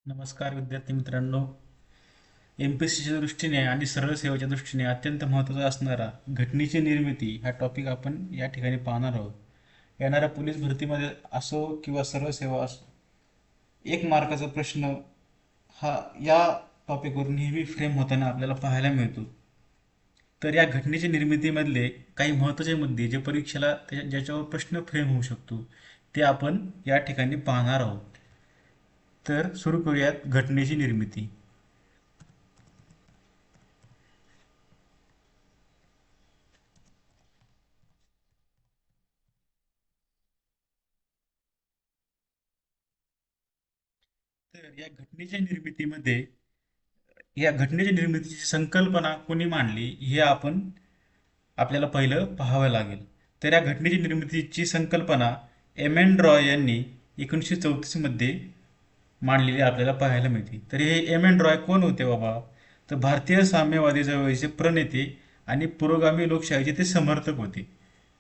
नमस्कार विद्यार्थी मित्रांनो. एमपीएससीच्या दृष्टीने आणि सरळ सेवेच्या दृष्टीने अत्यंत महत्त्वाचा असणारा घटनेची निर्मिती हा टॉपिक आपण या ठिकाणी पाहणार आहोत. येणाऱ्या पोलीस भरतीमध्ये असो किंवा सरळ सेवा असो, एक मार्काचा प्रश्न हा या टॉपिकवर नेहमी फ्रेम होताना आपल्याला पाहायला मिळतो. तर या घटनेच्या निर्मितीमधले काही महत्त्वाचे मुद्दे जे परीक्षेला ज्याच्यावर प्रश्न फ्रेम होऊ शकतो ते आपण या ठिकाणी पाहणार आहोत. तर सुरू करूयात घटनेची निर्मिती. तर या घटनेच्या निर्मितीची संकल्पना कोणी मांडली हे आपल्याला पहिलं पाहावं लागेल. तर या घटनेची निर्मितीची संकल्पना एम एन रॉय यांनी 1934 मध्ये मांडलेली आपल्याला पाहायला मिळते. तर हे एम एन रॉय कोण होते बाबा? तर भारतीय साम्यवादी चळवळीचे प्रणेते आणि पुरोगामी लोकशाहीचे ते समर्थक होते.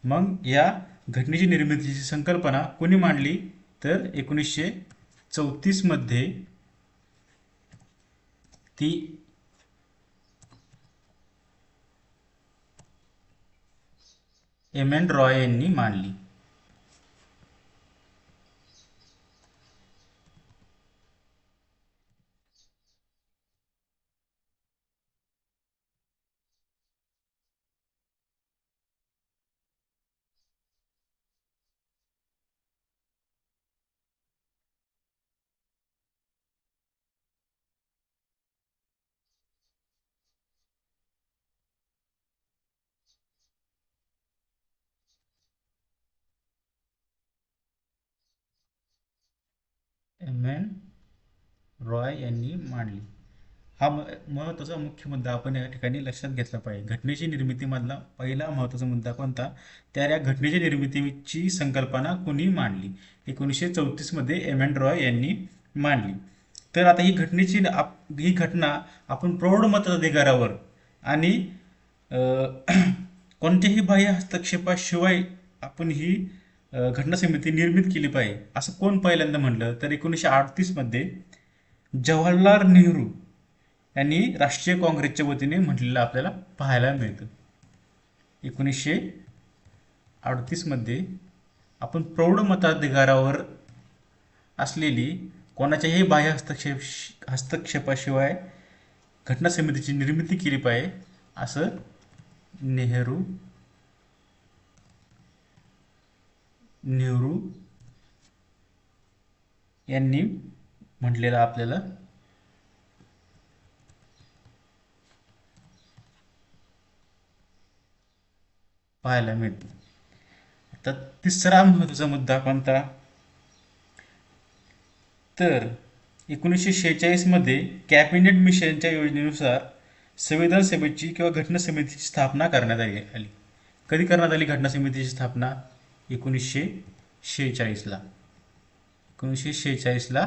मग या घटनेची निर्मितीची संकल्पना कोणी मांडली? तर 1934 मध्ये ती एम एन रॉय यांनी मांडली. एम एन रॉय यांनी मांडली. हा महत्त्वाचा मुख्य मुद्दा आपण या ठिकाणी लक्षात घेतला पाहिजे. घटनेची निर्मितीमधला पहिला महत्त्वाचा मुद्दा कोणता? त्या या घटनेच्या निर्मितीची संकल्पना कुणी मांडली? 1934 मध्ये एम एन रॉय यांनी मांडली. तर आता ही घटना आपण प्रौढ मताधिकारावर आणि कोणत्याही बाह्य हस्तक्षेपाशिवाय आपण ही घटना समिती निर्मित केली पाहिजे असं कोण पहिल्यांदा म्हणलं? तर 1938 मध्ये जवाहरलाल नेहरू यांनी राष्ट्रीय काँग्रेसच्या वतीने म्हटलेलं आपल्याला पाहायला मिळतं. 1938 मध्ये आपण प्रौढ मताधिकारावर असलेली कोणाच्याही बाह्य हस्तक्षेपाशिवाय घटना समितीची निर्मिती केली पाहिजे असं नेहरू नेहरू यांनी म्हटलेलं आपल्याला पाहायला मिळतं. आता तिसरा महत्त्वाचा मुद्दा कोणता? तर 1946 मध्ये कॅबिनेट मिशनच्या योजनेनुसार संविधान सभेची किंवा घटना समितीची स्थापना करण्यात आली. कधी करण्यात आली घटना समितीची स्थापना? 1946ला. 1946ला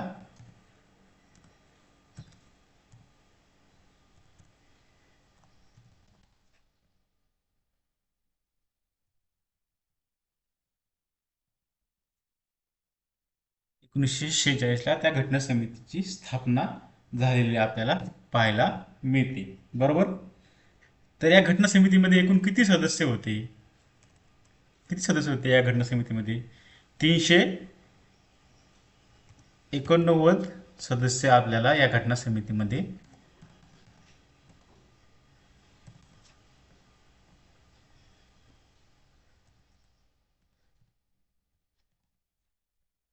1946ला त्या घटना समितीची स्थापना झालेली आपल्याला पाहायला मिळते. बरोबर. तर या घटना समितीमध्ये एकूण किती सदस्य होते? या घटना समितीमध्ये? 389 सदस्य आपल्याला या घटना समितीमध्ये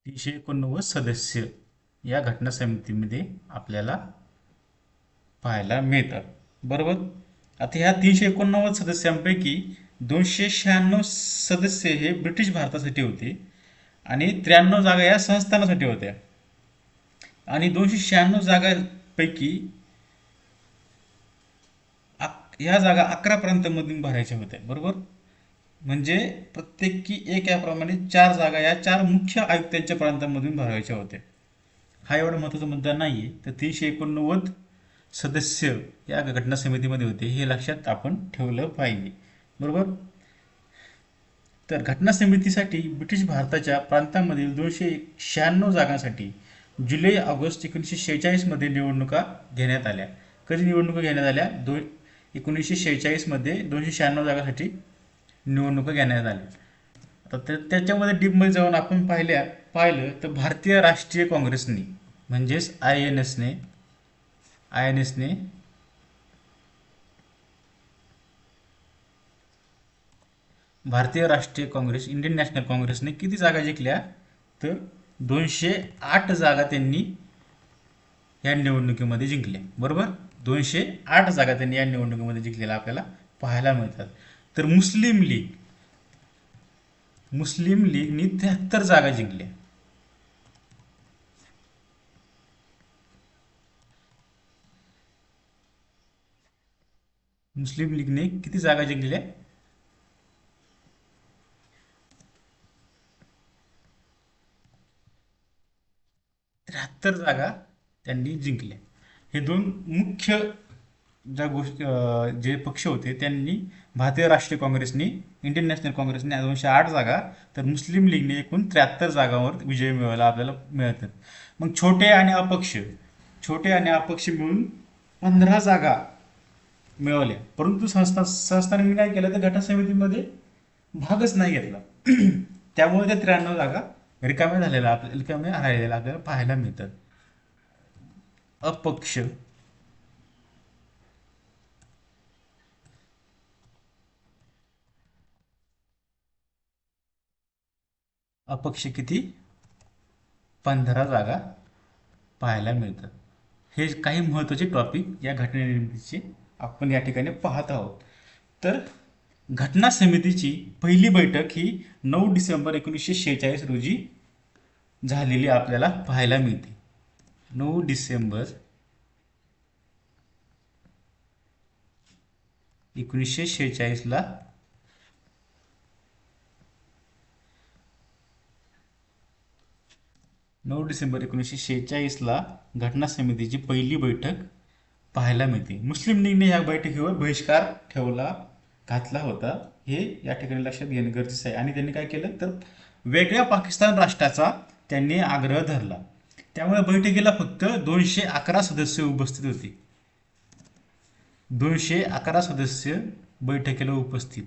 389 सदस्य या घटना समितीमध्ये आपल्याला पाहायला मिळतात. बरोबर. आता ह्या 389 सदस्यांपैकी 296 सदस्य हे ब्रिटिश भारतासाठी होते आणि 93 जागा या संस्थानासाठी होत्या आणि 296 जागांपैकी ह्या जागा 11 प्रांतांमधून भरायच्या होत्या. बरोबर. म्हणजे प्रत्येकी एक याप्रमाणे 4 जागा या 4 मुख्य आयुक्तांच्या प्रांतांमधून भरायच्या होत्या. हा एवढा महत्त्वाचा मुद्दा नाहीये. तर 389 सदस्य या घटना समितीमध्ये होते हे लक्षात आपण ठेवलं पाहिजे. बरोबर. तर घटना समितीसाठी ब्रिटिश भारताच्या प्रांतांमधील 296 जागांसाठी जुलै ऑगस्ट 1946 मध्ये निवडणुका घेण्यात आल्या. कधी निवडणुका घेण्यात आल्या? 1946 मध्ये 296 जागासाठी निवडणुका घेण्यात आल्या. आता त्याच्यामध्ये डीपमध्ये जाऊन आपण पाहिलं तर भारतीय राष्ट्रीय काँग्रेसने म्हणजेच आय एन एसने भारतीय राष्ट्रीय काँग्रेस इंडियन नॅशनल काँग्रेसने किती जागा जिंकल्या? तर 208 जागा त्यांनी या निवडणुकीमध्ये जिंकल्या. बरोबर, 208 जागा त्यांनी या निवडणुकीमध्ये जिंकलेल्या आपल्याला पाहायला मिळतात. तर मुस्लिम लीगनी 73 जागा जिंकल्या. मुस्लिम लीगने किती जागा जिंकल्या? 73 जागा त्यांनी जिंकल्या. हे दोन मुख्य ज्या गोष्टी जे पक्ष होते त्यांनी, भारतीय राष्ट्रीय काँग्रेसने, इंडियन नॅशनल काँग्रेसने 208 जागा, तर मुस्लिम लीगने एकूण 73 जागांवर विजय मिळवला आपल्याला मिळतात. मग छोटे आणि अपक्ष मिळून 15 जागा मिळवल्या. परंतु संस्थानांनी काय केलं तर घटना समितीमध्ये भागच नाही घेतला. त्यामुळे त्या 93 जागा रिकाम्या राहिलेल्या आपल्याला पाहायला मिळतात. अपक्ष अपक्ष किती? 15 जागा पाहायला मिळतात. हे काही महत्त्वाचे टॉपिक या घटनानिर्मितीचे आपण या ठिकाणी पाहत आहोत. तर घटना समितीची पहिली बैठक ही 9 डिसेंबर 1946 रोजी झालेली आपल्याला पाहायला मिळते. 9 डिसेंबर 1946 ला 9 डिसेंबर 1946 ला घटना समितीची पहिली बैठक पाहायला मिळते. मुस्लिम लीगने या बैठकीवर बहिष्कार घातला होता. हे या ठिकाणी लक्षात घेणं गरजेचं आहे. आणि त्यांनी काय केलं तर वेगळ्या पाकिस्तान राष्ट्राचा त्यांनी आग्रह धरला. त्यामुळे बैठकीला फक्त 211 सदस्य उपस्थित होते. 211 सदस्य बैठकीला उपस्थित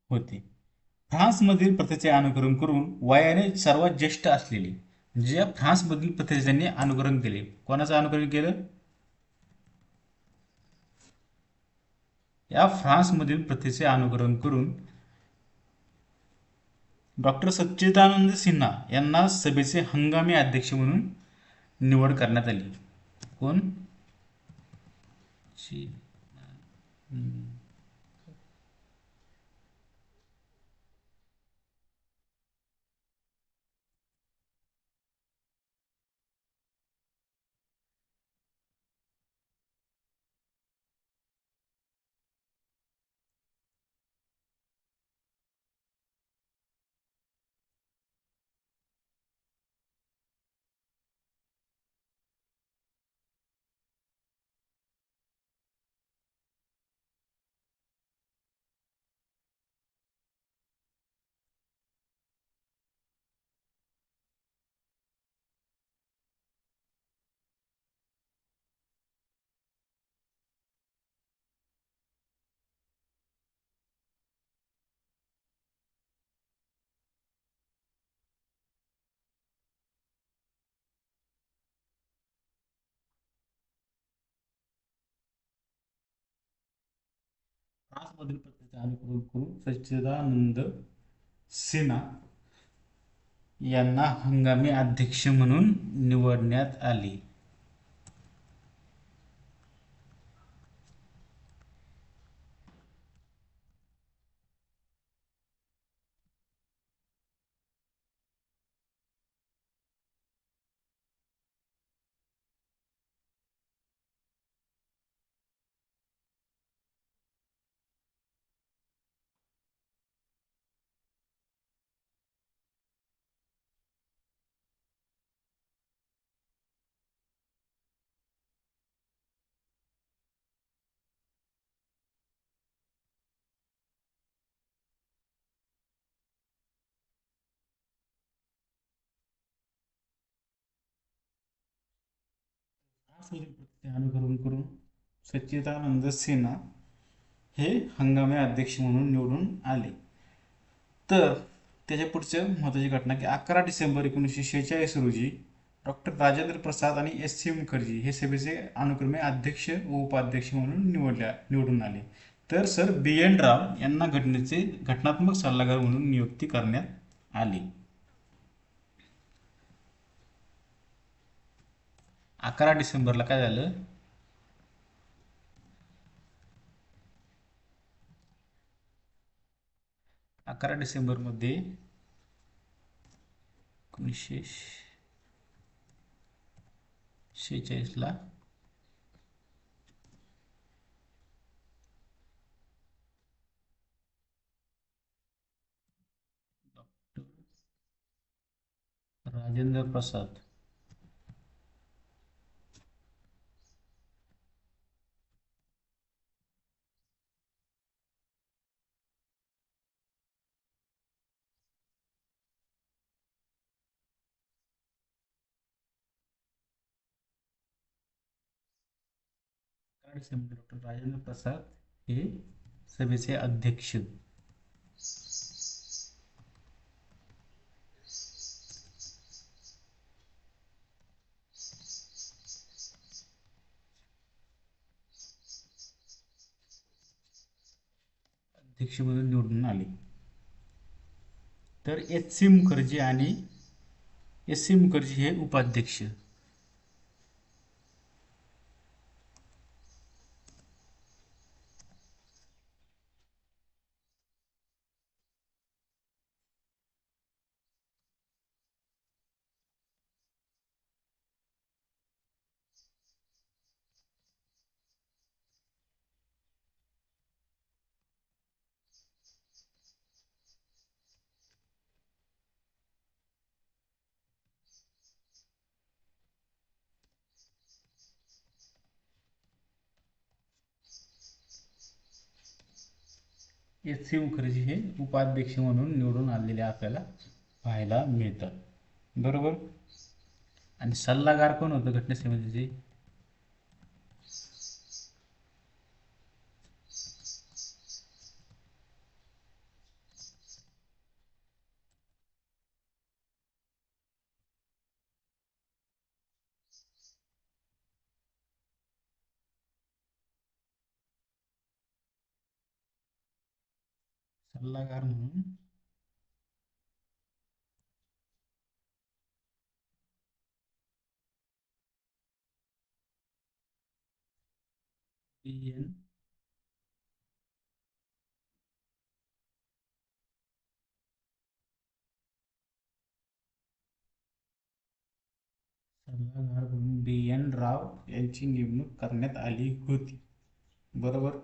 होते. फ्रान्समधील प्रथेचे अनुकरण करून वयाने सर्वात ज्येष्ठ असलेले, म्हणजे या फ्रान्समधील प्रथेचे त्यांनी अनुकरण केले. कोणाचं अनुकरण केलं? या फ्रान्समधील प्रथेचे अनुकरण करून डॉक्टर सच्चिदानंद सिन्हा यांना सभेचे हंगामी अध्यक्ष म्हणून निवड करण्यात आली. कोण? फ्रान्समधील प्रथेचे अनुकरण करून सच्चिदानंद सिन्हा यांना हंगामी अध्यक्ष म्हणून निवडण्यात आले. ते अनुकरण करून सच्चिदानंद सिन्हा हे हंगामी अध्यक्ष म्हणून निवडून आले. तर त्याच्या पुढच्या महत्त्वाची घटना की 11 डिसेंबर 1946 रोजी डॉक्टर राजेंद्र प्रसाद आणि एस सी मुखर्जी हे सभेचे अनुक्रमे अध्यक्ष व उपाध्यक्ष म्हणून निवडून आले. तर सर बी एन राव यांना घटनेचे घटनात्मक सल्लागार म्हणून नियुक्ती करण्यात आली. 11 डिसेंबरला काय झालं? 11 डिसेंबरमध्ये 1946ला राजेंद्र प्रसाद डॉक्टर राजेंद्र प्रसाद हे सभेचे अध्यक्ष. अध्यक्ष म्हणून निवडून आले. तर एस सी मुखर्जी हे उपाध्यक्ष. एस सी मुखर्जी हे उपाध्यक्ष म्हणून निवडून आलेले आपल्याला पाहायला मिळतात. बरोबर. आणि सल्लागार कोण होतं घटनासमितीचे? सल्लागार म्हणून बी एन सल्लागार म्हणून बी एन राव यांची नेमणूक करण्यात आली होती. बरोबर.